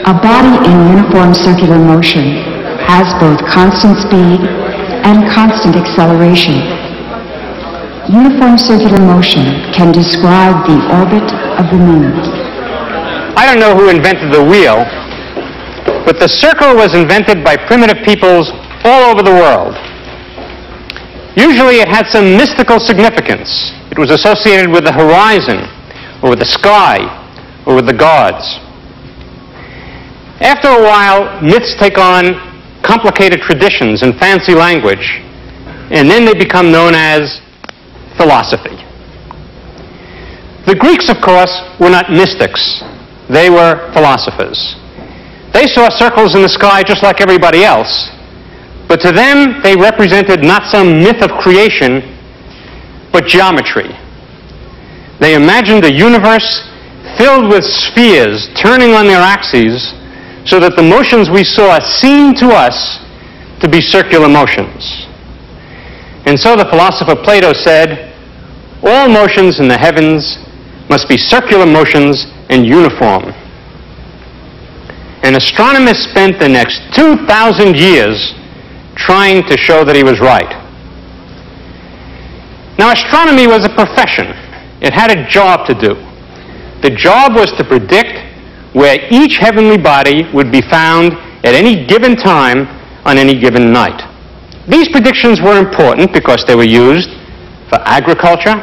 A body in uniform circular motion has both constant speed and constant acceleration. Uniform circular motion can describe the orbit of the moon. I don't know who invented the wheel, but the circle was invented by primitive peoples all over the world. Usually it had some mystical significance. It was associated with the horizon, or with the sky, or with the gods. After a while, myths take on complicated traditions and fancy language, and then they become known as philosophy. The Greeks, of course, were not mystics. They were philosophers. They saw circles in the sky just like everybody else, but to them, they represented not some myth of creation, but geometry. They imagined a universe filled with spheres turning on their axes so that the motions we saw seemed to us to be circular motions. And so the philosopher Plato said, all motions in the heavens must be circular motions and uniform. And astronomers spent the next 2,000 years trying to show that he was right. Now, astronomy was a profession. It had a job to do. The job was to predict where each heavenly body would be found at any given time on any given night. These predictions were important because they were used for agriculture,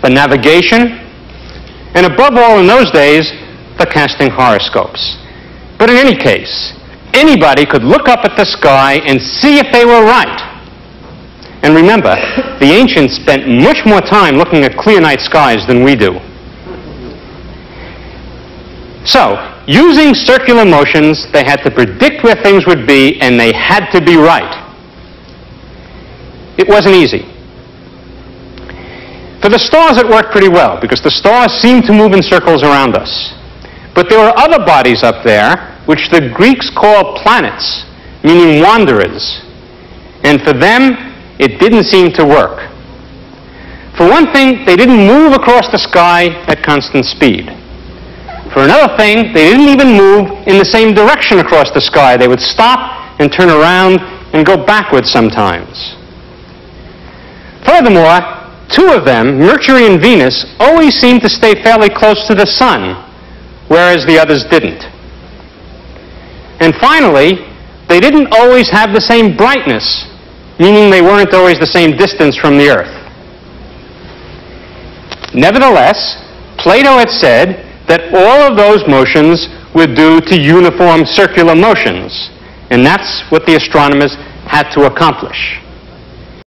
for navigation, and above all in those days, for casting horoscopes. But in any case, anybody could look up at the sky and see if they were right. And remember, the ancients spent much more time looking at clear night skies than we do. So, using circular motions, they had to predict where things would be, and they had to be right. It wasn't easy. For the stars, it worked pretty well, because the stars seemed to move in circles around us. But there were other bodies up there, which the Greeks called planets, meaning wanderers. And for them, it didn't seem to work. For one thing, they didn't move across the sky at constant speed. For another thing, they didn't even move in the same direction across the sky. They would stop and turn around and go backwards sometimes. Furthermore, two of them, Mercury and Venus, always seemed to stay fairly close to the sun, whereas the others didn't. And finally, they didn't always have the same brightness, meaning they weren't always the same distance from the Earth. Nevertheless, Plato had said that all of those motions were due to uniform circular motions, and that's what the astronomers had to accomplish.